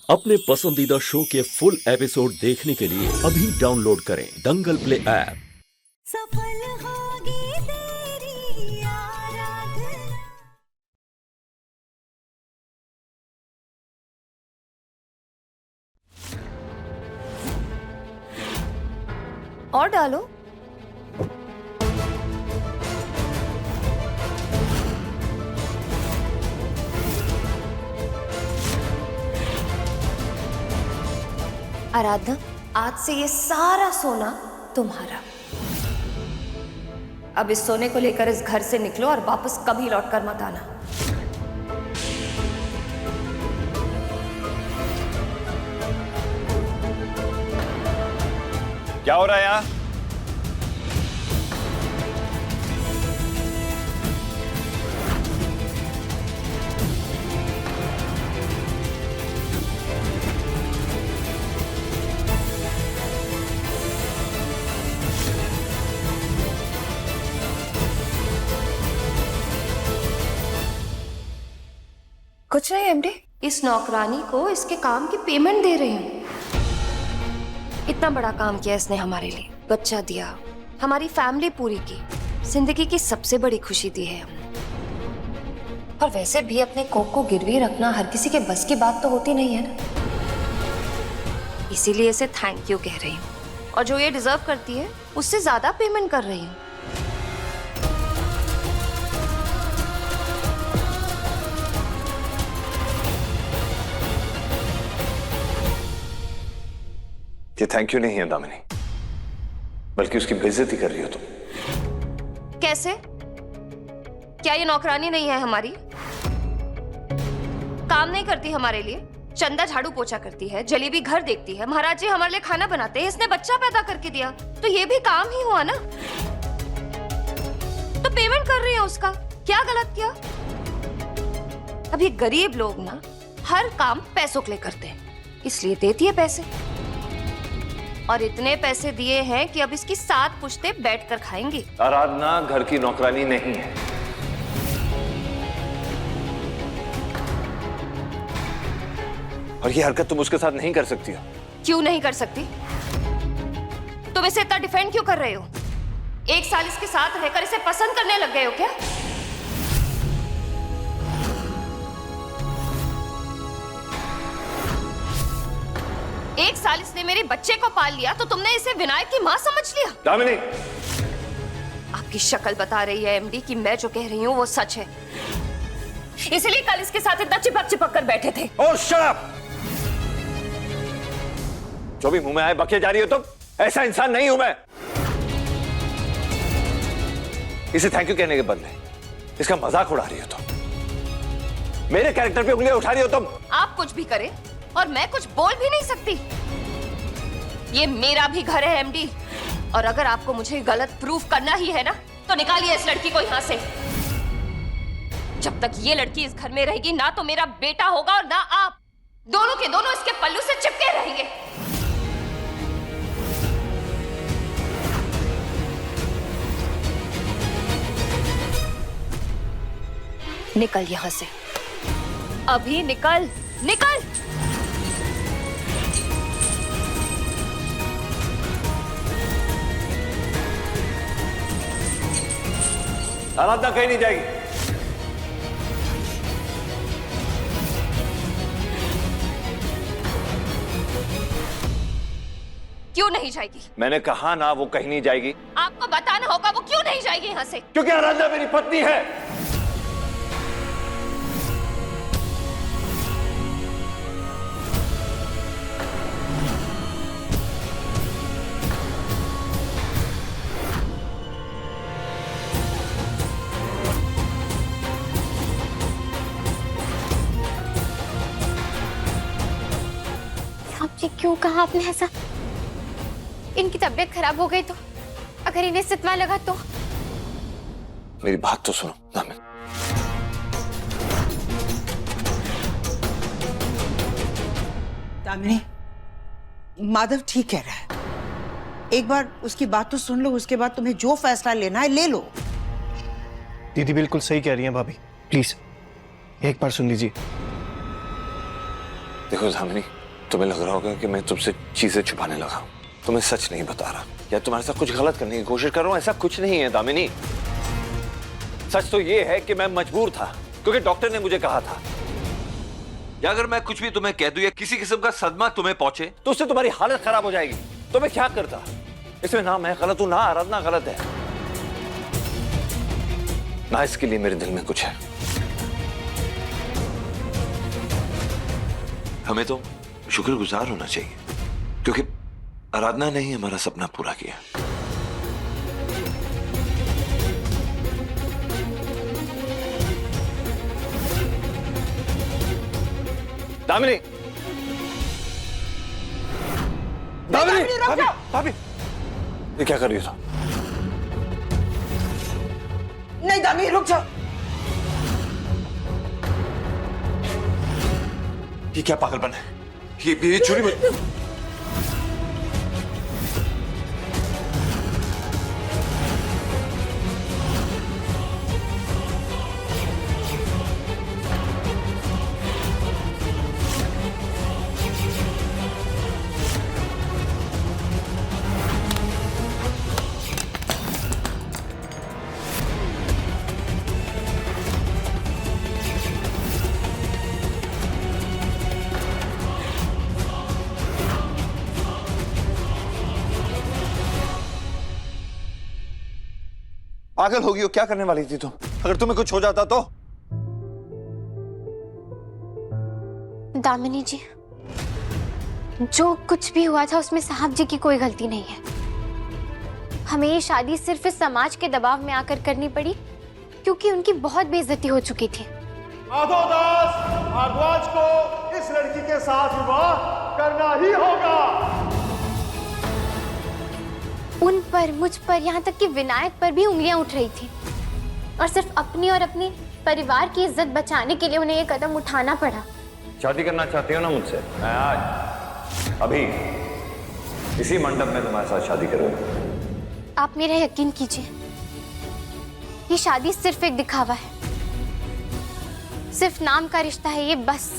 अपने पसंदीदा शो के फुल एपिसोड देखने के लिए अभी डाउनलोड करें दंगल प्ले ऐप। सफल होगी तेरी आराधना। और डालो। आराधना, आज से ये सारा सोना तुम्हारा। अब इस सोने को लेकर इस घर से निकलो और वापस कभी लौटकर मत आना। क्या हो रहा है यहाँ? कुछ नहीं एमडी, इस नौकरानी को इसके काम की पेमेंट दे रही हूँ। इतना बड़ा काम किया इसने हमारे लिए, बच्चा दिया, हमारी फैमिली पूरी की, जिंदगी की सबसे बड़ी खुशी दी है हमने। और वैसे भी अपने कोक को गिरवी रखना हर किसी के बस की बात तो होती नहीं है ना, इसीलिए इसे थैंक यू कह रही हूँ। और जो ये डिजर्व करती है उससे ज्यादा पेमेंट कर रही हूँ। ये थैंक यू नहीं है दामिनी, बल्कि उसकी बेइज्जती कर रही हो तुम। कैसे? क्या ये नौकरानी नहीं है हमारी? काम नहीं करती हमारे लिए, चंदा झाड़ू पोछा करती है, जलेबी घर देखती है, महाराज जी हमारे लिए खाना बनाते हैं, इसने बच्चा पैदा करके दिया, तो ये भी काम ही हुआ ना। तो पेमेंट कर रही है उसका, क्या गलत किया? अब ये गरीब लोग ना हर काम पैसों के लिए करते हैं, इसलिए देती है पैसे। और इतने पैसे दिए हैं कि अब इसकी 7 पुश्ते बैठकर खाएंगी। आराधना घर की नौकरानी नहीं है। और ये हरकत तुम उसके साथ नहीं कर सकती हो। क्यों नहीं कर सकती? तुम इसे इतना डिफेंड क्यों कर रहे हो? 1 साल इसके साथ रहकर इसे पसंद करने लग गए हो क्या? एक साल इसने मेरे बच्चे को पाल लिया तो तुमने इसे विनायक की मां समझ लिया। दामिनी, आपकी शक्ल बता रही है एमडी कि मैं जो कह रही हूँ वो सच है, इसलिए कल इसके साथ इतना चिपक चिपक कर बैठे थे। ओह शट अप! जो भी मुंह में आए बके जा रही हो तुम। ऐसा इंसान नहीं हूं मैं। इसे थैंक यू कहने के बदले इसका मजाक उड़ा रही हो तुम। मेरे कैरेक्टर पे उंगलियां उठा रही हो तुम। आप कुछ भी करें और मैं कुछ बोल भी नहीं सकती। ये मेरा भी घर है एमडी, और अगर आपको मुझे गलत प्रूफ करना ही है ना तो निकालिए इस लड़की को यहाँ से। जब तक ये लड़की इस घर में रहेगी ना तो मेरा बेटा होगा और ना आप। दोनों के दोनों इसके पल्लू से चिपके रहेंगे। निकल यहां से, अभी निकल, निकल। आराधना कहीं नहीं जाएगी। क्यों नहीं जाएगी? मैंने कहा ना वो कहीं नहीं जाएगी। आपको बताना होगा वो क्यों नहीं जाएगी यहाँ से। क्योंकि आराधना मेरी पत्नी है। ये क्यों कहा आपने ऐसा? इनकी तबीयत खराब हो गई तो, अगर इन्हें सितवा लगा तो? मेरी बात तो सुनो दामिनी। दामिनी, माधव ठीक कह रहा है। एक बार उसकी बात तो सुन लो, उसके बाद तुम्हें जो फैसला लेना है ले लो। दीदी बिल्कुल सही कह रही हैं भाभी, प्लीज एक बार सुन लीजिए। देखो दामिनी, तुम्हें लग रहा होगा कि मैं तुमसे चीजें छुपाने लगा हूं। तुम्हें सच नहीं बता रहा या तुम्हारे साथ कुछ गलत करने की कोशिश कर रहा हूं, ऐसा कुछ नहीं है दामिनी। सच तो ये है कि मैं मजबूर था क्योंकि डॉक्टर ने मुझे कहा था, या अगर मैं कुछ भी तुम्हें कह दूं या किसी किस्म का सदमा तुम्हें पहुंचे तो उससे तुम्हारी हालत खराब हो जाएगी। तो मैं क्या करता? इसमें ना मैं गलत हूं ना आराधना गलत है, ना इसके लिए मेरे दिल में कुछ है। हमें तो शुक्रगुजार होना चाहिए क्योंकि आराधना ने ही हमारा सपना पूरा किया। दामिनी, दामिनी, भाभी, भाभी, ये क्या कर रही हो? नहीं दामिनी, रुक जाओ। ये क्या पागलपन है? ये चोरी में... पागल होगी हो, क्या करने वाली थी तुम? अगर तुम्हें कुछ हो जाता तो? दामिनी जी, जो कुछ भी हुआ था उसमें साहब जी की कोई गलती नहीं है। हमें ये शादी सिर्फ इस समाज के दबाव में आकर करनी पड़ी क्योंकि उनकी बहुत बेइज्जती हो चुकी थी। माधव दास भारद्वाज को इस लड़की के साथ विवाह करना ही होगा। उन पर, मुझ पर, यहाँ तक कि विनायक पर भी उंगलियां उठ रही थी और सिर्फ अपनी और अपने परिवार की इज्जत बचाने के लिए उन्हें ये कदम उठाना पड़ा। शादी करना चाहती हो ना मुझसे? मैं आज अभी इसी मंडप में तुम्हारे साथ शादी करूंगा। आप मेरा यकीन कीजिए, ये शादी सिर्फ एक दिखावा है, सिर्फ नाम का रिश्ता है ये, बस।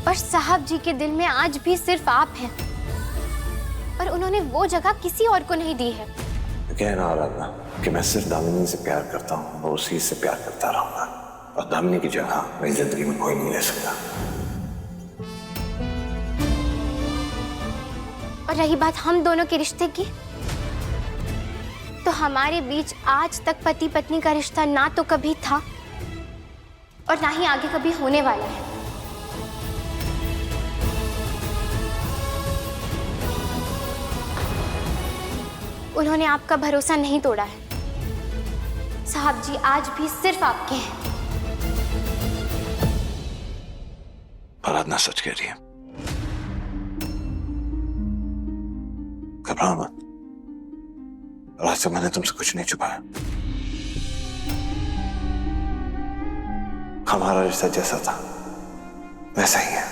और साहब जी के दिल में आज भी सिर्फ आप हैं और उन्होंने वो जगह किसी और को नहीं दी है। कहना आराधना कि मैं सिर्फ दामिनी से प्यार करता हूँ और उसी से प्यार करता रहूंगा और दामिनी की जगह मेरी जिंदगी में कोई नहीं ले सकता। और रही बात हम दोनों के रिश्ते की, तो हमारे बीच आज तक पति पत्नी का रिश्ता ना तो कभी था और ना ही आगे कभी होने वाला है। उन्होंने आपका भरोसा नहीं तोड़ा है। साहब जी आज भी सिर्फ आपके हैं। आराधना सच कह रही है, घबराओ मत। आज से मैंने तुमसे कुछ नहीं छुपाया। हमारा रिश्ता जैसा था वैसा ही है।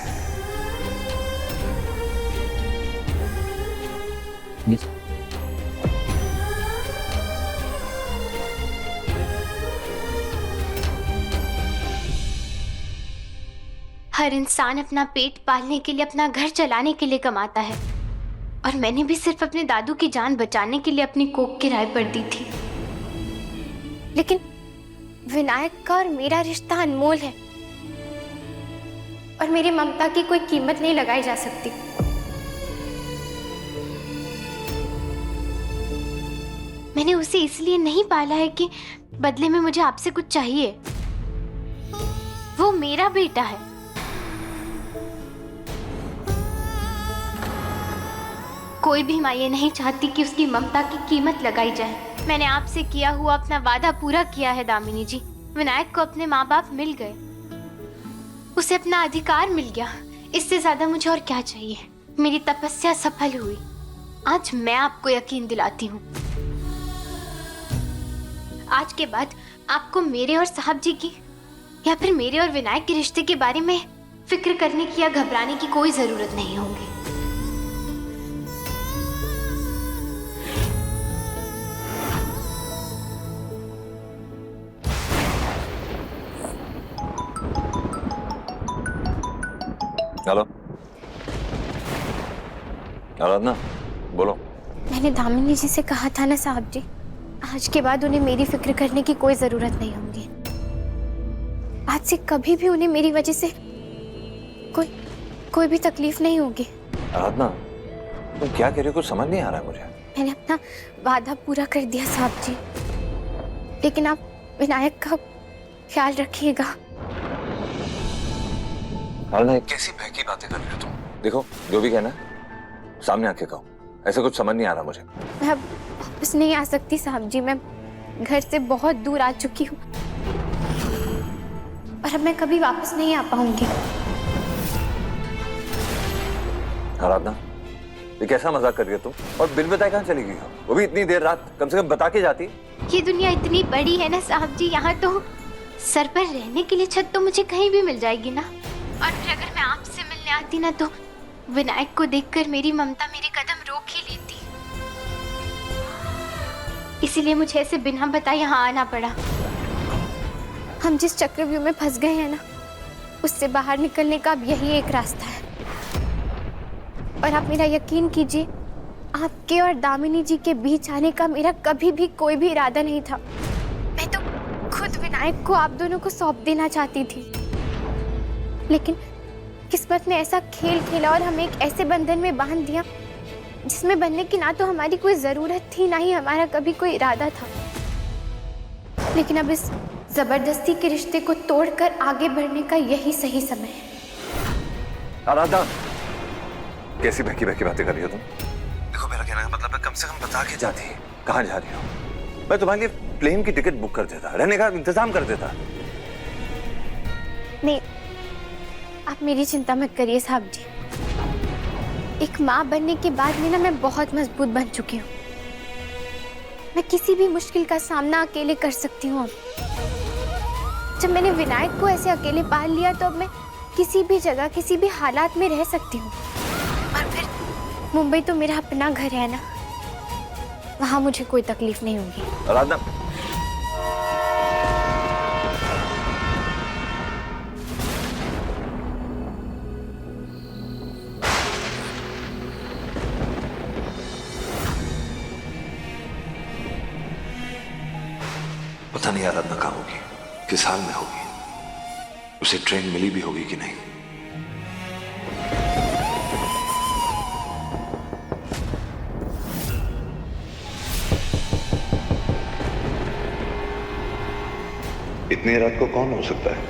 हर इंसान अपना पेट पालने के लिए, अपना घर चलाने के लिए कमाता है और मैंने भी सिर्फ अपने दादू की जान बचाने के लिए अपनी कोख किराए पर दी थी। लेकिन विनायक का और मेरा रिश्ता अनमोल है और मेरी ममता की कोई कीमत नहीं लगाई जा सकती। मैंने उसे इसलिए नहीं पाला है कि बदले में मुझे आपसे कुछ चाहिए। वो मेरा बेटा है। कोई भी माँ ये नहीं चाहती कि उसकी ममता की कीमत लगाई जाए। मैंने आपसे किया हुआ अपना वादा पूरा किया है दामिनी जी। विनायक को अपने माँ बाप मिल गए, उसे अपना अधिकार मिल गया। इससे ज्यादा मुझे और क्या चाहिए? मेरी तपस्या सफल हुई। आज मैं आपको यकीन दिलाती हूँ, आज के बाद आपको मेरे और साहब जी की या फिर मेरे और विनायक के रिश्ते के बारे में फिक्र करने की या घबराने की कोई जरूरत नहीं होगी। हेलो आराधना, बोलो। मैंने दामिनी जी से कहा था ना साहब जी, आज के बाद उन्हें मेरी फिक्र करने की कोई जरूरत नहीं होगी। आज से कभी भी उन्हें मेरी वजह से कोई भी तकलीफ नहीं होगी। आराधना, तुम क्या कह रहे हो? कुछ समझ नहीं आ रहा है मुझे। मैंने अपना वादा पूरा कर दिया साहब जी, लेकिन आप विनायक का ख्याल रखिएगा। आराधना, कैसी बहकी बातें कर रही हो तुम? देखो, जो भी कहना है सामने आके कहो। ऐसा कुछ समझ नहीं आ रहा मुझे। मैं अब वापस नहीं आ सकती साहब जी, मैं घर से बहुत दूर आ चुकी हूँ और अब मैं कभी वापस नहीं आ पाऊंगी। आराधना, ये कैसा मजाक कर रही हो तुम? और बिन बताए कहाँ चली गई हो? वो भी इतनी देर रात, कम से कम बता के जाती। ये दुनिया इतनी बड़ी है ना साहब जी, यहाँ तो सर पर रहने के लिए छत तो मुझे कहीं भी मिल जाएगी ना। और फिर अगर मैं आपसे मिलने आती ना तो विनायक को देखकर मेरी ममता मेरे कदम रोक ही लेती। इसीलिए मुझे ऐसे बिना बताए यहाँ आना पड़ा। हम जिस चक्रव्यूह में फंस गए हैं ना, उससे बाहर निकलने का अब यही एक रास्ता है। और आप मेरा यकीन कीजिए, आपके और दामिनी जी के बीच आने का मेरा कभी भी कोई भी इरादा नहीं था। मैं तो खुद विनायक को आप दोनों को सौंप देना चाहती थी, लेकिन किस्मत ने ऐसा खेल खेला और हमें एक ऐसे बंधन में बांध दिया जिसमें बनने की ना तो हमारी कोई जरूरत थी, ना ही हमारा कभी कोई इरादा था। लेकिन अब इस जबरदस्ती के रिश्ते को तोड़कर आगे बढ़ने का यही सही समय है। आराधना, कैसी बहकी बहकी बातें कर रही हो तुम? देखो, मेरा कहने का मतलब है कम से कम बता के जाती है कहाँ जा रही हो। मैं तुम्हारे लिए प्लेन की टिकट बुक कर देता, रहने का इंतजाम कर देता। नहीं, आप मेरी चिंता मत करिए साहब जी। एक माँ बनने के बाद में ना मैं बहुत मजबूत बन चुकी हूँ। मैं किसी भी मुश्किल का सामना अकेले कर सकती हूँ। जब मैंने विनायक को ऐसे अकेले पाल लिया तो अब मैं किसी भी जगह किसी भी हालात में रह सकती हूँ। और फिर मुंबई तो मेरा अपना घर है ना, वहाँ मुझे कोई तकलीफ नहीं होगी। आराधना, पता नहीं आराधना कहाँ होगी, किस हाल में होगी, उसे ट्रेन मिली भी होगी कि नहीं। इतनी रात को कौन हो सकता है?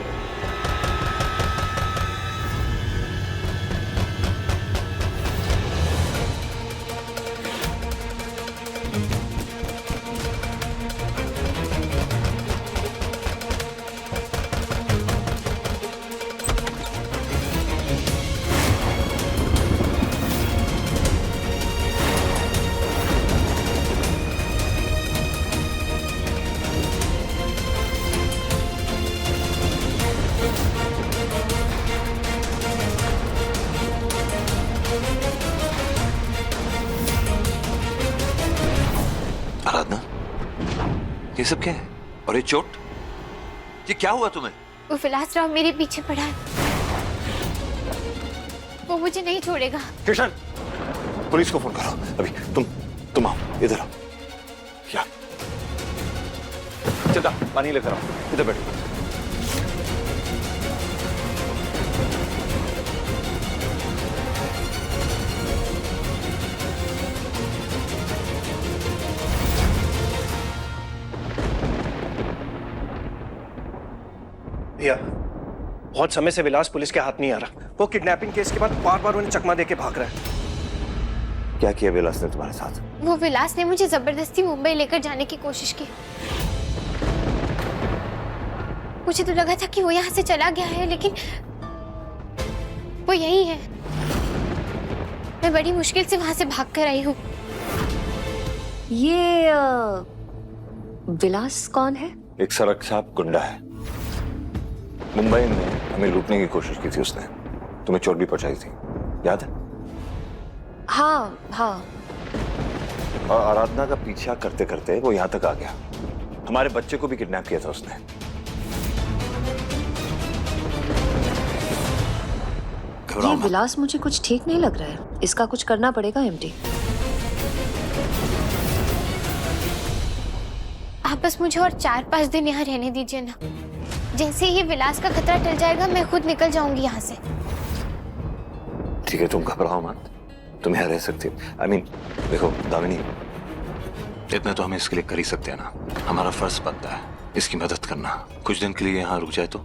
आराधना, ये सब क्या है? और ये चोट, ये क्या हुआ तुम्हें? वो विलास राव मेरे पीछे पड़ा है, वो मुझे नहीं छोड़ेगा। किशन, पुलिस को फोन करो अभी। तुम आओ, इधर आओ। क्या? चलता, पानी लेकर आओ, इधर बैठो। भैया, बहुत समय से विलास पुलिस के हाथ नहीं आ रहा। वो किडनैपिंग केस के बाद बार बार उन्हें चकमा देके भाग रहा है। क्या किया विलास ने तुम्हारे साथ? वो विलास ने मुझे जबरदस्ती मुंबई लेकर जाने की कोशिश की। मुझे तो लगा था कि वो यहाँ से चला गया है, लेकिन वो यही है। मैं बड़ी मुश्किल से वहां से भाग कर आई हूँ। ये विलास कौन है? एक सड़क छाप गुंडा है। मुंबई में हमें लूटने की कोशिश की थी उसने, तुम्हें चोट भी पहुंचाई थी, याद है? हाँ हाँ। और आराधना का पीछा करते करते वो यहाँ तक आ गया। हमारे बच्चे को भी किडनैप किया था उसने। घबराओ मत। विलास मुझे कुछ ठीक नहीं लग रहा है, इसका कुछ करना पड़ेगा एमडी। आप बस मुझे और 4-5 दिन यहाँ रहने दीजिए ना। जैसे ही विलास का खतरा टल जाएगा मैं खुद निकल जाऊंगी यहाँ से। ठीक है, तुम घबराओ मत, तुम यहाँ रह सकती हो। I mean, देखो दामिनी, इतना तो हम इसके लिए कर ही सकते हैं ना। हमारा फर्ज बनता है इसकी मदद करना। कुछ दिन के लिए यहाँ रुक जाए तो।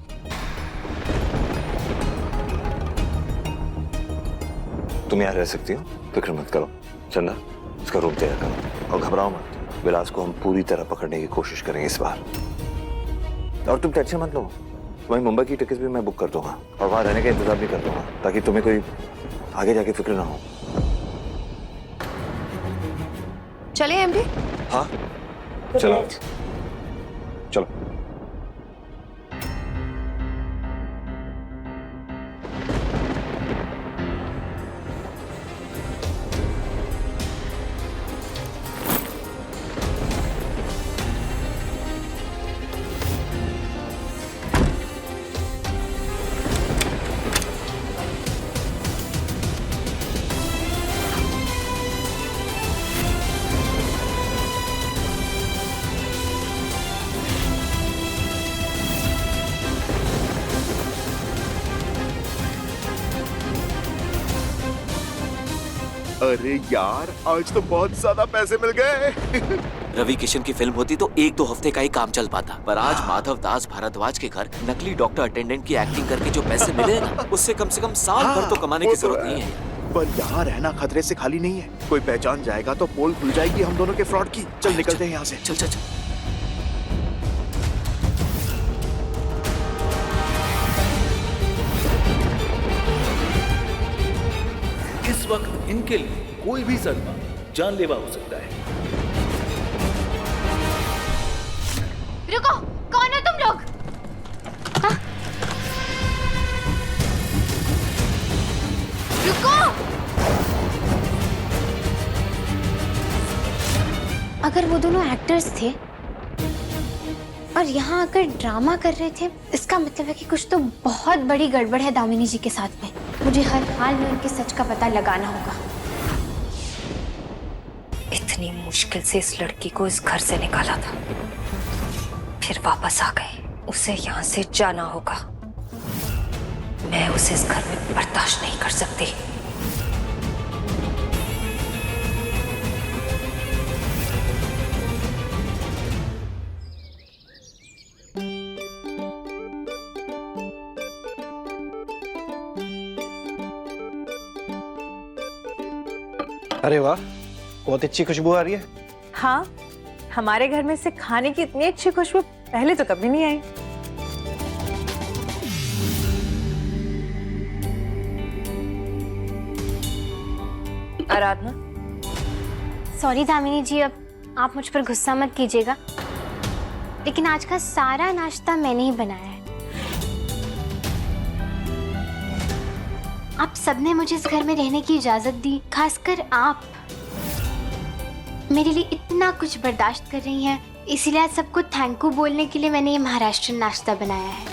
तुम यहाँ रह सकती हो, फिक्र मत करो। चंदा, इसका रूम तैयार करो और घबराओ मत। विलास को हम पूरी तरह पकड़ने की कोशिश करेंगे इस बार। और तुम टेंशन मत लो, वहीं मुंबई की टिकट भी मैं बुक कर दूंगा और वहां रहने का इंतजाम भी कर दूंगा, ताकि तुम्हें कोई आगे जाके फिक्र ना हो। चले एमडी। हाँ चलो चलो। अरे यार, आज तो बहुत ज्यादा पैसे मिल गए। रवि किशन की फिल्म होती तो 1-2 हफ्ते का ही काम चल पाता, पर आज माधव दास भारद्वाज के घर नकली डॉक्टर अटेंडेंट की एक्टिंग करके जो पैसे मिले ना, उससे कम से कम साल भर तो कमाने की जरूरत नहीं है। पर यहाँ रहना खतरे से खाली नहीं है। कोई पहचान जाएगा तो पोल खुल जाएगी हम दोनों के फ्रॉड की। चल निकलते हैं यहाँ से। चल चल चल। इस वक्त इनके लिए कोई भी सदमा जानलेवा हो सकता है। रुको, कौन हो तुम लोग? हाँ? रुको! अगर वो दोनों एक्टर्स थे और यहाँ आकर ड्रामा कर रहे थे, इसका मतलब है कि कुछ तो बहुत बड़ी गड़बड़ है दामिनी जी के साथ में। मुझे हर हाल में उनके सच का पता लगाना होगा। इतनी मुश्किल से इस लड़की को इस घर से निकाला था, फिर वापस आ गए। उसे यहाँ से जाना होगा। मैं उसे इस घर में बर्दाश्त नहीं कर सकती। अरे वाह, बहुत अच्छी खुशबू आ रही है। हाँ, हमारे घर में से खाने की इतनी अच्छी खुशबू पहले तो कभी नहीं आई। आराधना, सॉरी दामिनी जी, अब आप मुझ पर गुस्सा मत कीजिएगा, लेकिन आज का सारा नाश्ता मैंने ही बनाया है। आप सबने मुझे इस घर में रहने की इजाजत दी, खासकर आप मेरे लिए इतना कुछ बर्दाश्त कर रही हैं, इसीलिए आज सबको थैंक यू बोलने के लिए मैंने ये महाराष्ट्रन नाश्ता बनाया है।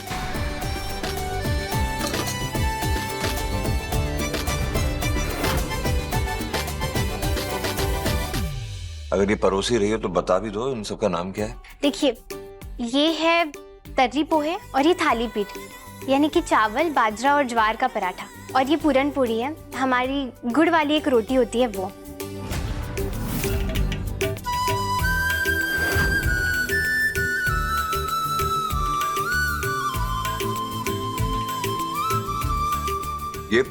अगर ये परोसी रही हो तो बता भी दो, इन सबका नाम क्या है? देखिए, ये है तर्री पोहे और ये थाली पीठ, यानी कि चावल, बाजरा और ज्वार का पराठा, और ये पूरन पूरी है, हमारी गुड़ वाली एक रोटी होती है वो। ये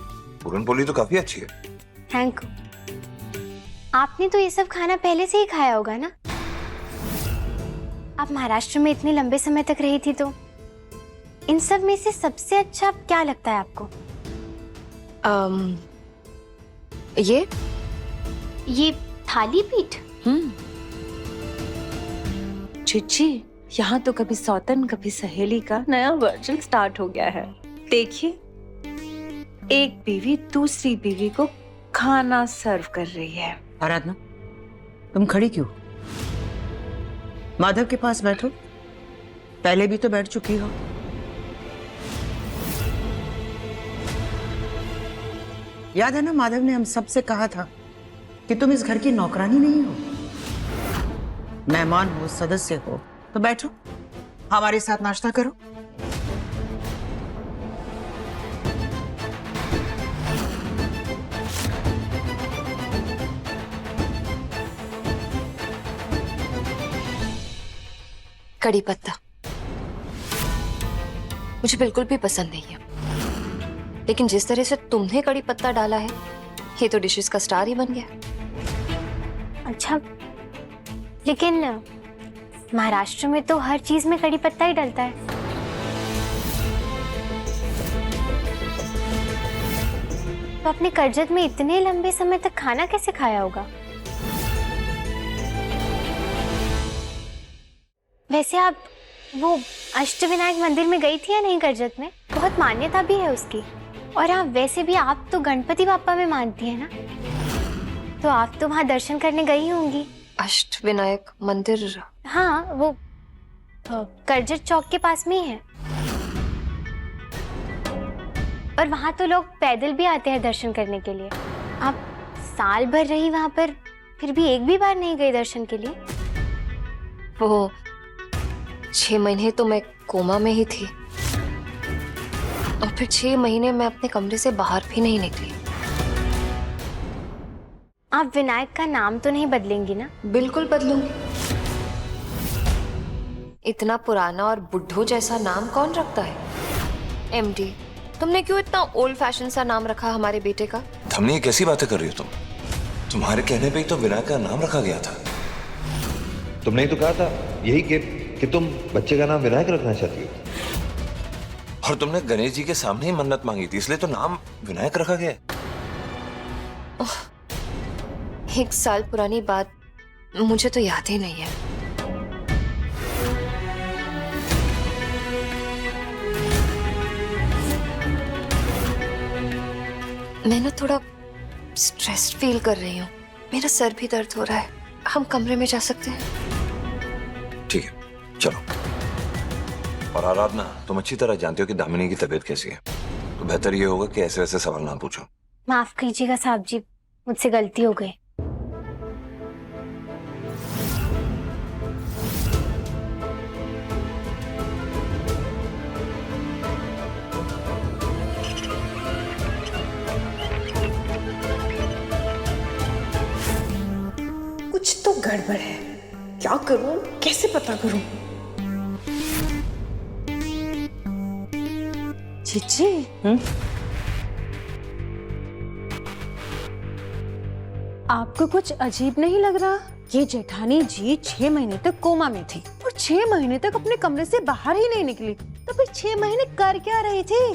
पूरनपोली तो काफी अच्छी है। Thank you. आपने तो ये सब खाना पहले से ही खाया होगा ना? आप महाराष्ट्र में इतने लंबे समय तक रही थी, तो इन सब में से सबसे अच्छा क्या लगता है आपको? ये थाली पीठ। चिच्ची, यहाँ तो कभी सौतन कभी सहेली का नया वर्जन स्टार्ट हो गया है। देखिए, एक बीवी दूसरी बीवी को खाना सर्व कर रही है। आराधना, तुम खड़ी क्यों? माधव के पास बैठो, पहले भी तो बैठ चुकी हो। याद है ना, माधव ने हम सबसे कहा था कि तुम इस घर की नौकरानी नहीं हो, मेहमान हो, सदस्य हो। तो बैठो, हमारे साथ नाश्ता करो। कड़ी पत्ता मुझे बिल्कुल भी पसंद नहीं है, लेकिन जिस तरह से तुमने कड़ी पत्ता डाला है, ये तो डिशेस का स्टार ही बन गया। अच्छा, लेकिन महाराष्ट्र में तो हर चीज में कड़ी पत्ता ही डलता है। तो अपने कर्जत में इतने लंबे समय तक खाना कैसे खाया होगा? वैसे आप वो अष्टविनायक मंदिर में गई थी या नहीं कर्जत में? बहुत मान्यता भी है उसकी। और हाँ, वैसे भी आप तो गणपति बाप्पा में मानती है ना, तो आप तो वहाँ दर्शन करने गई होंगी। अष्टविनायक मंदिर? हाँ, वो कर्जत चौक के पास में ही है। और वहाँ तो लोग पैदल भी आते हैं दर्शन करने के लिए। आप साल भर रही वहाँ पर, फिर भी एक भी बार नहीं गई दर्शन के लिए? वो 6 महीने तो मैं कोमा में ही थी, और फिर 6 महीने मैं अपने कमरे से बाहर भी नहीं निकली। आप विनायक का नाम तो नहीं बदलेंगी ना? बिल्कुल बदलूंगी। इतना पुराना और बुड्ढो जैसा नाम कौन रखता है? एमडी, तुमने क्यों इतना ओल्ड फैशन सा नाम रखा हमारे बेटे का? हमने ये कैसी बातें कर रही हो तुम? तुम्हारे कहने पे ही तो विनायक का नाम रखा गया था। तुमने ही तो कहा था यही कि तुम बच्चे का नाम विनायक रखना चाहती हो। और तुमने गणेश जी के सामने ही मन्नत मांगी थी, इसलिए तो नाम विनायक रखा गया। 1 साल पुरानी बात मुझे तो याद ही नहीं है। मैं ना थोड़ा स्ट्रेस्ड फील कर रही हूँ, मेरा सर भी दर्द हो रहा है। हम कमरे में जा सकते हैं? ठीक है, चलो। और आराधना, तुम अच्छी तरह जानती हो कि दामिनी की तबीयत कैसी है, तो बेहतर ये होगा कि ऐसे वैसे सवाल ना पूछो। माफ कीजिएगा साहब जी, मुझसे गलती हो गई। कुछ तो गड़बड़ है, क्या करूं, कैसे पता करूं? जीजी, आपको कुछ अजीब नहीं लग रहा? ये जेठानी जी 6 महीने तक कोमा में थी और 6 महीने तक अपने कमरे से बाहर ही नहीं निकली, तो फिर 6 महीने कर क्या रही थी?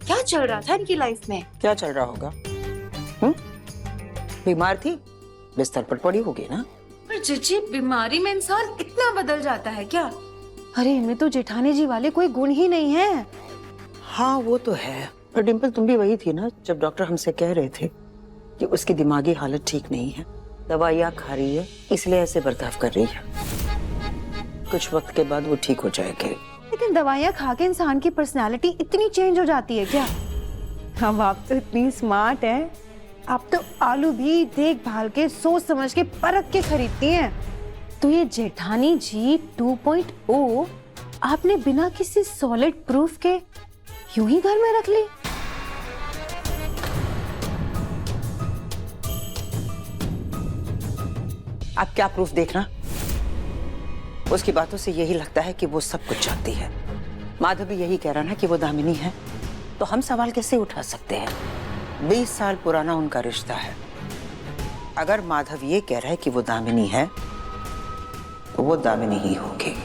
क्या चल रहा था इनकी लाइफ में? क्या चल रहा होगा? बीमार थी, बिस्तर पर पड़ी होगी ना। पर जीजी, बीमारी में इंसान इतना बदल जाता है क्या? अरे इनमें तो जेठानी जी वाले कोई गुण ही नहीं है। हाँ वो तो है, पर डिम्पल तुम भी वही थी ना जब डॉक्टर हमसे कह रहे थे कि उसकी दिमागी हालत ठीक नहीं है, दवाइयाँ खा रही है, इसलिए ऐसे बर्ताव कर रही है। कुछ वक्त के बाद वो ठीक हो जाएगी। लेकिन दवाइयाँ खा के इंसान की पर्सनालिटी इतनी चेंज हो जाती है क्या? अब आप तो इतनी स्मार्ट हैं, आप तो आलू भी देख भाल के, सोच समझ के, परख के खरीदती हैं। तो ये जेठानी जी 2.0 आपने बिना किसी सॉलिड प्रूफ के यूं ही घर में रख ली? आप क्या प्रूफ देखना? उसकी बातों से यही लगता है कि वो सब कुछ जानती है। माधव भी यही कह रहा ना कि वो दामिनी है, तो हम सवाल कैसे उठा सकते हैं? 20 साल पुराना उनका रिश्ता है। अगर माधव ये कह रहा है कि वो दामिनी है, तो वो दामिनी ही होगी।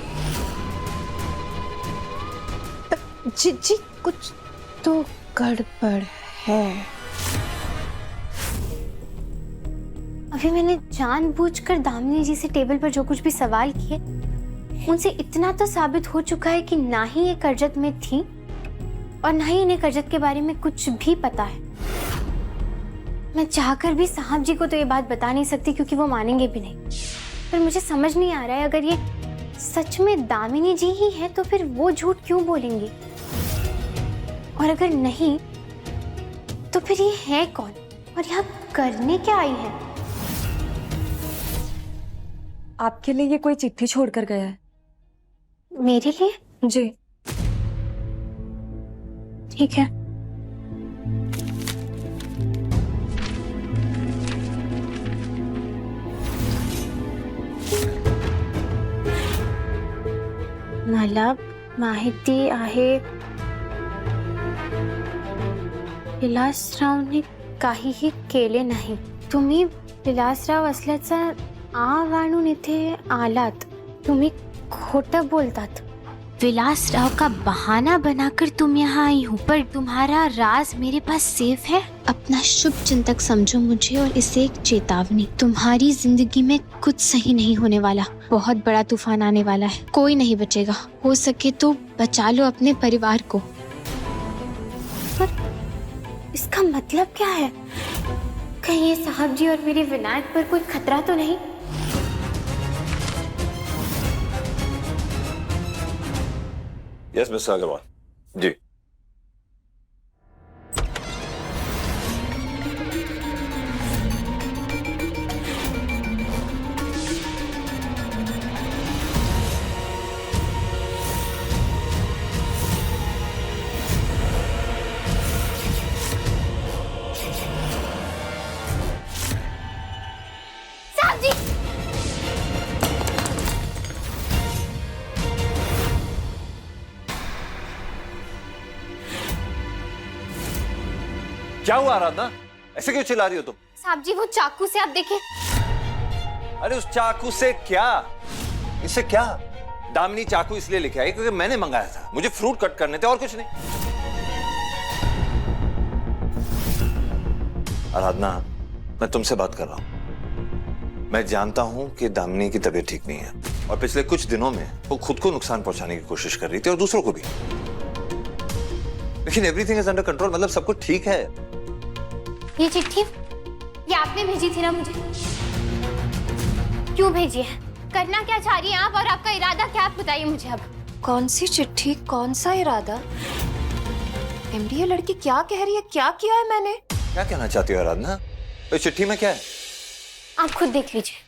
जी, कुछ तो गड़बड़ है। अभी मैंने जानबूझकर दामिनी जी से टेबल पर जो कुछ भी सवाल किए, उनसे इतना तो साबित हो चुका है कि ना ही ये कर्जत में थी और ना ही इन्हें कर्जत के बारे में कुछ भी पता है। मैं चाहकर भी साहब जी को तो ये बात बता नहीं सकती, क्योंकि वो मानेंगे भी नहीं। पर मुझे समझ नहीं आ रहा है, अगर ये सच में दामिनी जी ही है तो फिर वो झूठ क्यों बोलेंगी? और अगर नहीं तो फिर ये है कौन? और यहाँ करने क्या आई है? आपके लिए ये कोई चिट्ठी छोड़कर गया है। मेरे लिए? जी। ठीक है। मला माहिती आहे विलासरावने काहीही केले नाही. तुम्ही विलासराव असल्याचा आव आणून इथे आलात. तुम्ही खोटं बोलतात. विलासराव का बहाना बनाकर तुम यहाँ आई हूँ, पर तुम्हारा राज मेरे पास सेफ है. अपना शुभ चिंतक समझो मुझे और इसे एक चेतावनी. तुम्हारी जिंदगी में कुछ सही नहीं होने वाला. बहुत बड़ा तूफान आने वाला है. कोई नहीं बचेगा. हो सके तो बचा लो अपने परिवार को. पर इसका मतलब क्या है? कहीं ये साहब जी और मेरे विनायक पर कोई खतरा तो नहीं? यस मिस्टर अग्रवाल जी. साहब जी! क्या हुआ आराधना? ऐसे क्यों चिल्ला रही हो तुम? साहब जी वो चाकू से आप देखिए. अरे उस चाकू से क्या? इससे क्या? दामिनी चाकू इसलिए लेके आई क्योंकि मैंने मंगाया था. मुझे फ्रूट कट करने थे और कुछ नहीं. आराधना, मैं तुमसे बात कर रहा हूं. मैं जानता हूं कि दामिनी की तबीयत ठीक नहीं है और पिछले कुछ दिनों में वो खुद को नुकसान पहुंचाने की कोशिश कर रही थी और दूसरों को भी. लेकिन एवरीथिंग इज अंडर कंट्रोल. मतलब सब कुछ ठीक है. ये चिट्ठी ये आपने भेजी थी ना मुझे? क्यों भेजी है? करना क्या चाह रही हैं आप और आपका इरादा क्या? आप बताइए मुझे अब. कौन सी चिट्ठी, कौन सा इरादा? एमडी ये लड़की क्या कह रही है? क्या किया है मैंने? क्या कहना चाहती हो आराधना? तो चिट्ठी में क्या है? आप खुद देख लीजिए.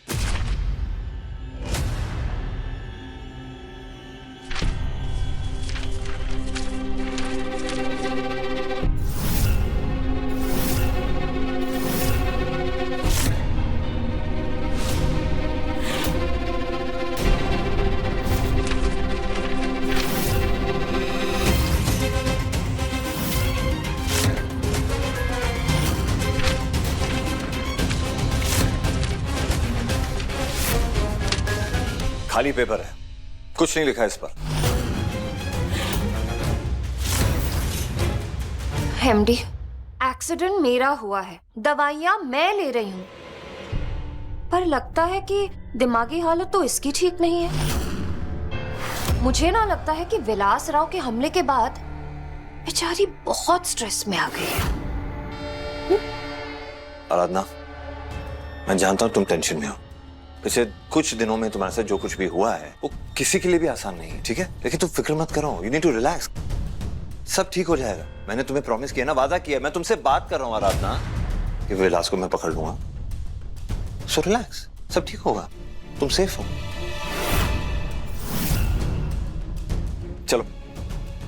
खाली पेपर है, कुछ नहीं लिखा है इस पर. एमडी, एक्सीडेंट मेरा हुआ है, दवाइयां मैं ले रही हूँ, पर लगता है कि दिमागी हालत तो इसकी ठीक नहीं है. मुझे ना लगता है कि विलासराव के हमले के बाद बेचारी बहुत स्ट्रेस में आ गई है. आराधना, मैं जानता हूं तुम टेंशन में हो. पिछले कुछ दिनों में तुम्हारे साथ जो कुछ भी हुआ है वो किसी के लिए भी आसान नहीं है, ठीक है? लेकिन तुम फिक्र मत करो. You need to relax. सब ठीक हो जाएगा. मैंने तुम्हें प्रॉमिस किया ना, वादा किया. मैं तुमसे बात कर रहा हूँ आराधना कि विलास को मैं पकड़ लूंगा. सो रिलैक्स, सब ठीक होगा. तुम सेफ हो. चलो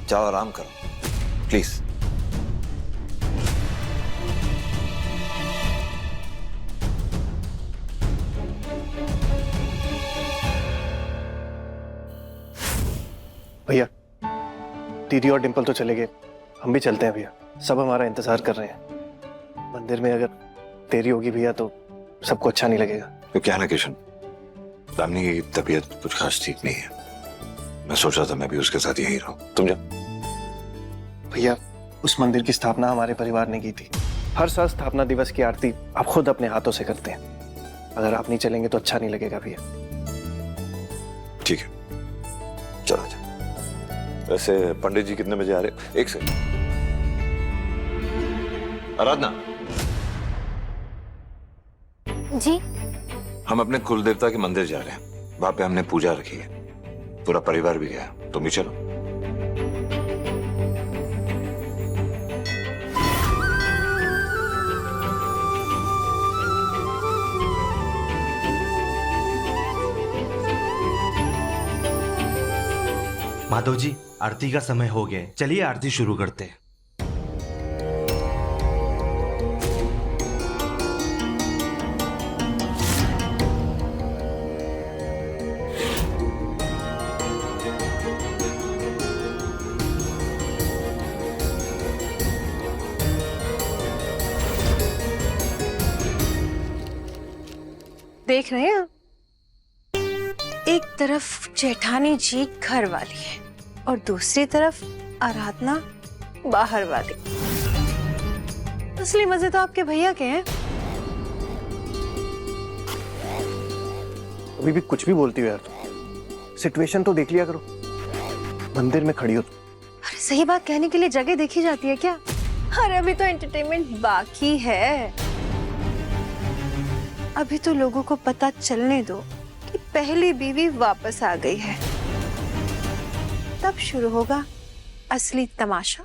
जाओ, आराम करो प्लीज. भैया, दीदी और डिंपल तो चले गए, हम भी चलते हैं भैया. सब हमारा इंतजार कर रहे हैं. मंदिर में अगर देरी होगी भैया तो सबको अच्छा नहीं लगेगा. तो क्या ना किशन, दामिनी की तबीयत कुछ खास ठीक नहीं है. मैं सोच रहा था मैं भी उसके साथ यहीं रहूं. तुम जाओ. भैया, उस मंदिर की स्थापना हमारे परिवार ने की थी. हर साल स्थापना दिवस की आरती आप खुद अपने हाथों से करते हैं. अगर आप नहीं चलेंगे तो अच्छा नहीं लगेगा भैया. ठीक है, चलो जाओ. वैसे पंडित जी कितने बजे आ रहे? एक सेकंड. आराधना जी, हम अपने कुल देवता के मंदिर जा रहे हैं. वहां पे हमने पूजा रखी है. पूरा परिवार भी गया. तुम भी चलो. माधव जी, आरती का समय हो गया है, चलिए आरती शुरू करते हैं। देख रहे हैं, एक तरफ जेठानी जी घर वाली है और दूसरी तरफ आराधना बाहर वाली। असली मजे तो आपके भैया के हैं। अभी भी कुछ भी बोलती हो यार तुम। सिचुएशन तो देख लिया करो, मंदिर में खड़ी हो तुम। अरे सही बात कहने के लिए जगह देखी जाती है क्या? अरे अभी तो एंटरटेनमेंट बाकी है। अभी तो लोगों को पता चलने दो कि पहली बीवी वापस आ गई है, तब शुरू होगा असली तमाशा।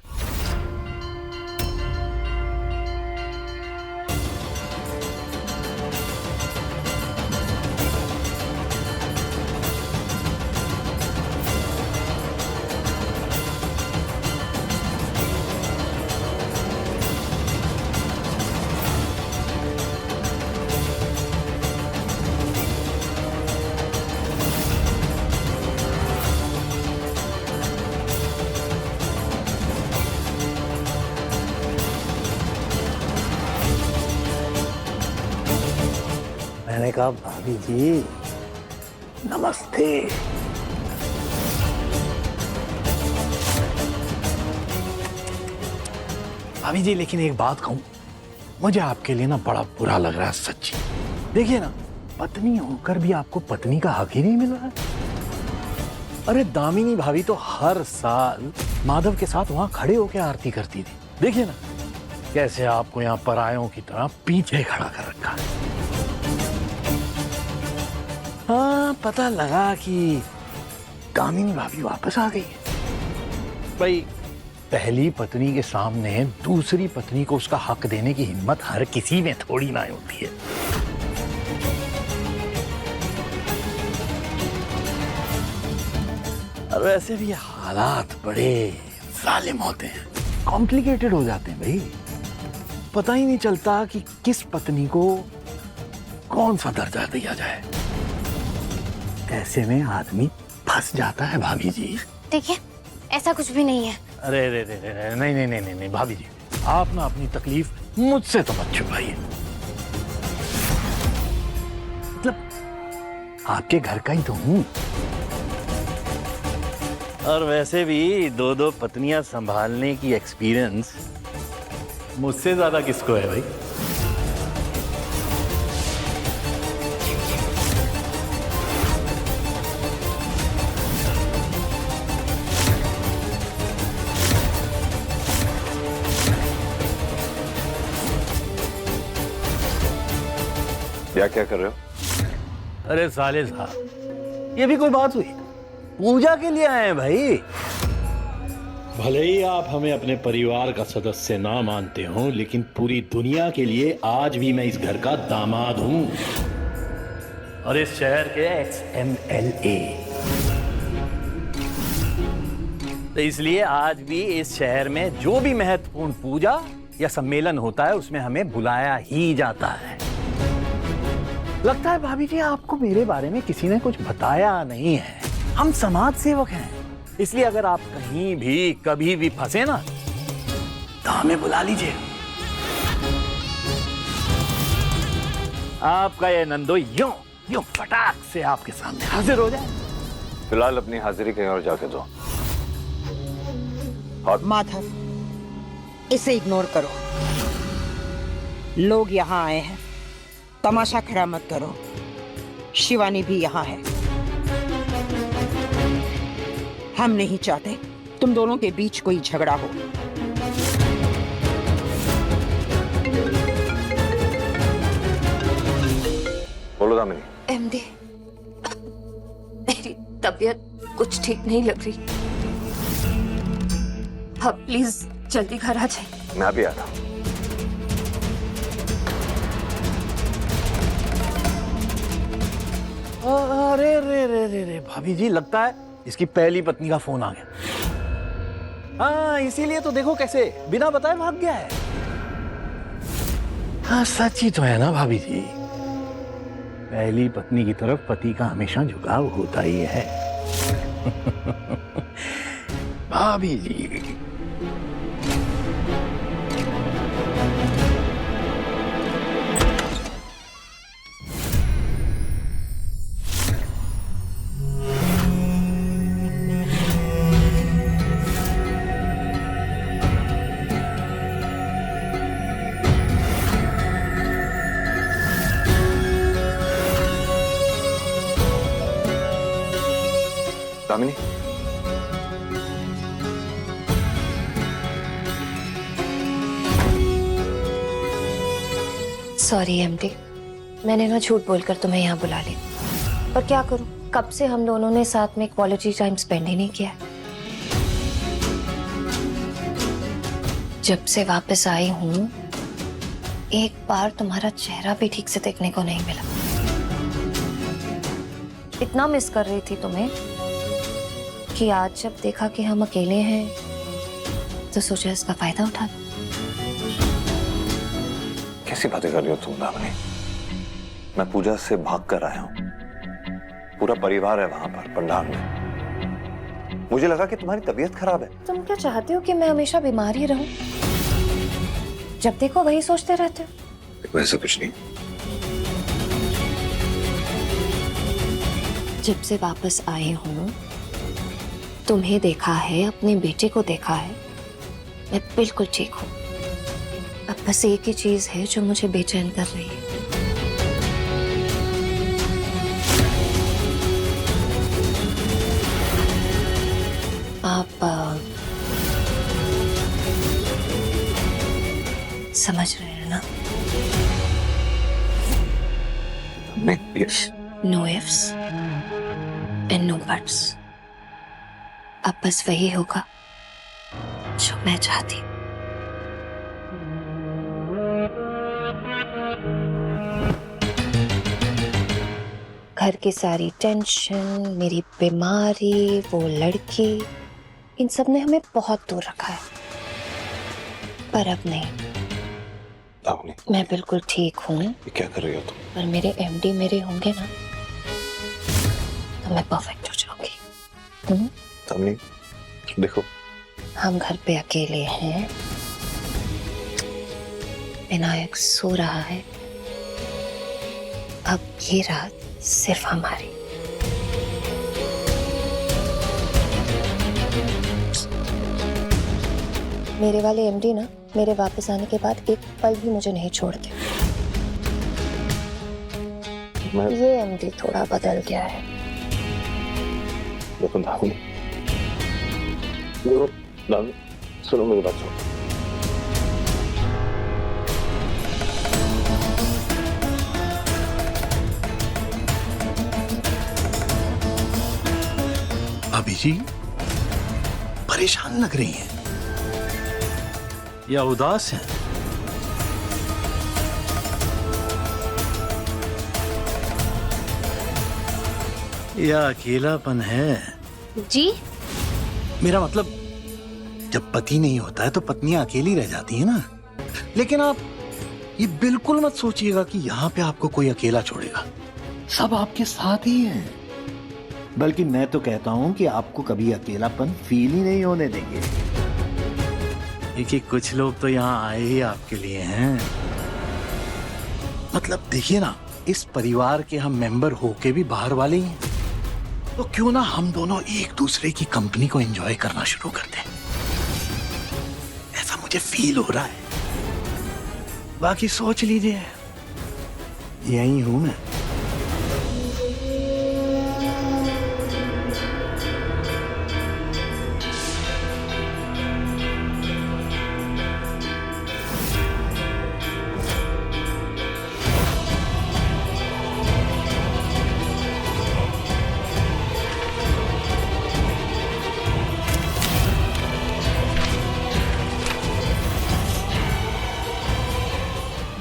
मैंने कहा भाभी जी नमस्ते। भाभी जी लेकिन एक बात कहूं, मुझे आपके लिए ना बड़ा बुरा लग रहा है सच्ची। देखिए ना, पत्नी होकर भी आपको पत्नी का हक ही नहीं मिल रहा है। अरे दामिनी भाभी तो हर साल माधव के साथ वहां खड़े होकर आरती करती थी। देखिए ना कैसे आपको यहाँ परायों की तरह पीछे खड़ा कर रखा है। हाँ, पता लगा कि दामिनी भाभी वापस आ गई है। भाई पहली पत्नी के सामने दूसरी पत्नी को उसका हक देने की हिम्मत हर किसी में थोड़ी ना होती है। और वैसे भी हालात बड़े जालिम होते हैं, कॉम्प्लिकेटेड हो जाते हैं भाई। पता ही नहीं चलता कि किस पत्नी को कौन सा दर्जा दिया जाए। ऐसे में आदमी फंस जाता है भाभी जी। देखिए, ऐसा कुछ भी नहीं है। अरे रे रे रे, नहीं नहीं नहीं नहीं नहीं भाभी जी, आप ना अपनी तकलीफ मुझसे तो मत छुपाइए। मतलब आपके घर का ही तो हूं। और वैसे भी दो दो पत्नियां संभालने की एक्सपीरियंस मुझसे ज्यादा किसको है भाई। क्या कर रहे हो? अरे साले साहब, ये भी कोई बात हुई? पूजा के लिए आए हैं भाई। भले ही आप हमें अपने परिवार का सदस्य ना मानते हो, लेकिन पूरी दुनिया के लिए आज भी मैं इस घर का दामाद हूं और इस शहर के XMLA। तो इसलिए आज भी इस शहर में जो भी महत्वपूर्ण पूजा या सम्मेलन होता है उसमें हमें बुलाया ही जाता है। लगता है भाभी जी आपको मेरे बारे में किसी ने कुछ बताया नहीं है। हम समाज सेवक हैं, इसलिए अगर आप कहीं भी कभी भी फंसे ना तो हमें बुला लीजिए। आपका ये नंदो यूं फटाक से आपके सामने हाजिर हो जाए। फिलहाल अपनी हाजिरी कहीं और जाके दो। माधव, इसे इग्नोर करो। लोग यहाँ आए हैं, तमाशा खड़ा मत करो। शिवानी भी यहाँ है। हम नहीं चाहते तुम दोनों के बीच कोई झगड़ा हो। बोलो दामिनी। MD, मेरी तबीयत कुछ ठीक नहीं लग रही। आप प्लीज जल्दी घर आ जाए। मैं अभी आता हूँ। अरे रे रे रे रे भाभी जी, लगता है इसकी पहली पत्नी का फोन आ गया। हाँ, इसीलिए तो देखो कैसे बिना बताए भाग गया है। हाँ, सच ही तो है ना भाभी जी, पहली पत्नी की तरफ पति का हमेशा झुकाव होता ही है। भाभी जी, दामिनी, सॉरी एमडी, मैंने ना झूठ बोलकर तुम्हें यहाँ बुला लिया। पर क्या करूं, कब से हम दोनों ने साथ में क्वालिटी टाइम स्पेंड ही नहीं किया। जब से वापस आई हूं, एक बार तुम्हारा चेहरा भी ठीक से देखने को नहीं मिला। इतना मिस कर रही थी तुम्हें कि आज जब देखा कि हम अकेले हैं तो सोचा इसका फायदा उठा लो। कैसी बातें कर रही हो तुम दामिनी? मैं पूजा से भाग कर आया हूं, पूरा परिवार है वहां पर पंडाल में। मुझे लगा कि तुम्हारी तबीयत खराब है। तुम क्या चाहते हो कि मैं हमेशा बीमार ही रहूं? जब देखो वही सोचते रहते हो। वैसा कुछ नहीं। जब से वापस आई हूं, तुम्हें देखा है, अपने बेटे को देखा है, मैं बिल्कुल ठीक हूं। अब बस एक ही चीज है जो मुझे बेचैन कर रही है। आप समझ रहे हैं ना? No ifs and no buts. अब बस वही होगा जो मैं चाहती हूँ। घर की सारी टेंशन, मेरी बीमारी, वो लड़की, इन सब ने हमें बहुत दूर रखा है। पर अब नहीं, मैं बिल्कुल ठीक हूँ। क्या कर रही हो तुम? पर मेरे एमडी मेरे होंगे ना तो मैं परफेक्ट हो जाऊंगी। दामिनी, देखो, हम घर पे अकेले हैं, विनायक सो रहा है, अब ये रात सिर्फ हमारी। मेरे वाले एमडी ना मेरे वापस आने के बाद एक पल भी मुझे नहीं छोड़ते। ये एमडी थोड़ा बदल गया है। देखो दामिनी, सुनो मेरी बात सुनो। भाभी जी परेशान लग रही हैं या उदास हैं? या अकेलापन है? जी, मेरा मतलब जब पति नहीं होता है तो पत्नियां अकेली रह जाती है ना। लेकिन आप ये बिल्कुल मत सोचिएगा कि यहाँ पे आपको कोई अकेला छोड़ेगा। सब आपके साथ ही हैं। बल्कि मैं तो कहता हूं कि आपको कभी अकेलापन फील ही नहीं होने देंगे। देखिए, कुछ लोग तो यहाँ आए ही आपके लिए हैं। मतलब देखिए ना, इस परिवार के हम मेंबर होके भी बाहर वाले ही हैं। तो क्यों ना हम दोनों एक दूसरे की कंपनी को एंजॉय करना शुरू कर दें। ऐसा मुझे फील हो रहा है। बाकी सोच लीजिए, यही हूं मैं।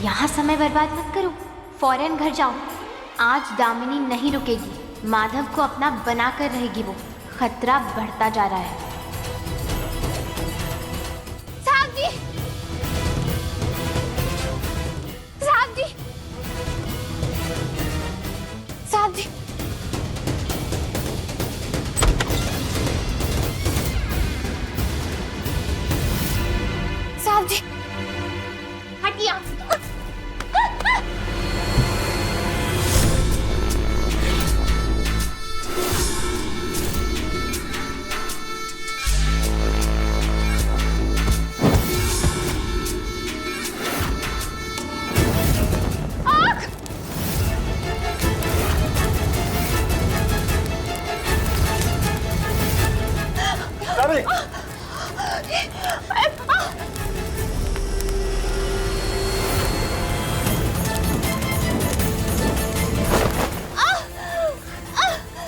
यहाँ समय बर्बाद मत करो, फौरन घर जाओ। आज दामिनी नहीं रुकेगी, माधव को अपना बना कर रहेगी वो। खतरा बढ़ता जा रहा है। साहब जी, साहब जी, साहब जी, साहब जी, हटिए आप।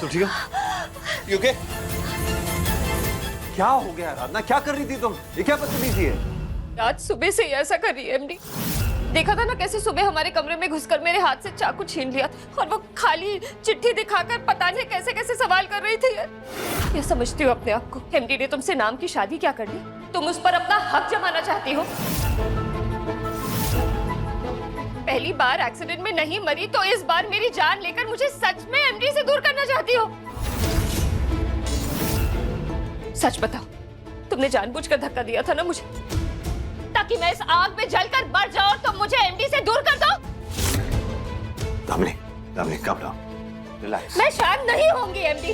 तो ठीक है? You okay? क्या हो गया आराधना? क्या कर रही थी तुम? ये क्या बदतमीजी है? आज सुबह से ही ऐसा कर रही है एमडी। देखा था ना कैसे सुबह हमारे कमरे में घुसकर मेरे हाथ से चाकू छीन लिया और वो खाली चिट्ठी दिखाकर पता नहीं कैसे कैसे सवाल कर रही थी। ये समझती हो अपने आप को? एमडी ने तुमसे नाम की शादी क्या कर ली? तुम उस पर अपना हक जमाना चाहती हो। पहली बार एक्सीडेंट में नहीं मरी तो इस बार मेरी जान लेकर मुझे सच में एमडी से दूर करना चाहती हो। सच बताओ, तुमने जानबूझकर धक्का दिया था ना मुझे, ताकि मैं इस आग में जलकर मर जाऊं और तुम मुझे एमडी से दूर कर दो? Damini, Damini, calm down, relax। मैं शांत नहीं होंगी एमडी।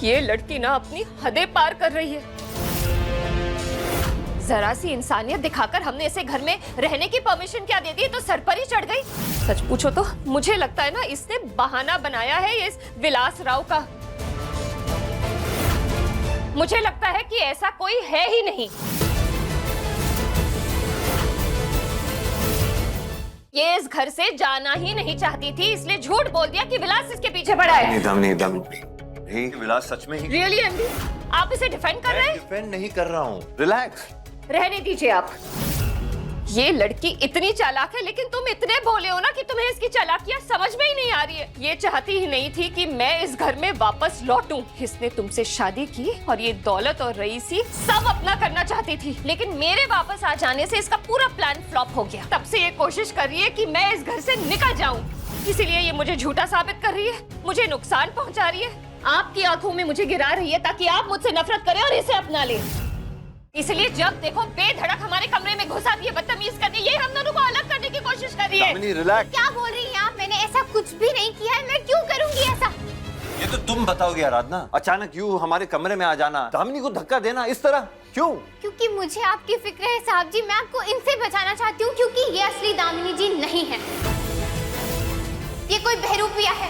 ये लड़की ना अपनी हदें पार कर रही है। जरा सी इंसानियत दिखाकर हमने इसे घर में रहने की परमिशन क्या दे दी तो सर पर ही चढ़ गई। सच पूछो तो मुझे लगता है ना इसने बहाना बनाया है इस विलास राव का। मुझे लगता है कि ऐसा कोई है ही नहीं। ये इस घर से जाना ही नहीं चाहती थी, इसलिए झूठ बोल दिया कि विलास इसके पीछे पड़ा है। दामिनी, दामिनी, नहीं, विलास सच में ही। रियली एमडी, आप इसे डिफेंड कर रहे हैं? डिफेंड नहीं कर रहा हूँ, रिलैक्स। रहने दीजिए आप। ये लड़की इतनी चालाक है लेकिन तुम इतने भोले हो ना कि तुम्हें इसकी चालाकियां समझ में ही नहीं आ रही है। ये चाहती ही नहीं थी कि मैं इस घर में वापस लौटूं। इसने तुमसे शादी की और ये दौलत और रईसी सब अपना करना चाहती थी, लेकिन मेरे वापस आ जाने से इसका पूरा प्लान फ्लॉप हो गया। तब से ये कोशिश कर रही है कि मैं इस घर से निकल जाऊं। इसीलिए ये मुझे झूठा साबित कर रही है, मुझे नुकसान पहुंचा रही है, आपकी आंखों में मुझे गिरा रही है ताकि आप मुझसे नफरत करें और इसे अपना लें। इसलिए जब देखो बेधड़क हमारे कमरे में घुस आती है, बदतमीज करती है, ये हम दोनों को अलग करने की कोशिश कर रही है। दामिनी, रिलैक्स। क्या बोल रही हैं आप? मैंने ऐसा कुछ भी नहीं किया है। मैं क्यों करूंगी ऐसा? ये तो तुम बताओगे आराधना। अचानक यूं हमारे कमरे में आ जाना, दामिनी को धक्का देना इस तरह क्यों? क्योंकि मुझे आपकी फिक्र है साहब जी। मैं आपको इनसे बचाना चाहती हूँ क्योंकि ये असली दामिनी जी नहीं है। ये कोई बहरूपिया है।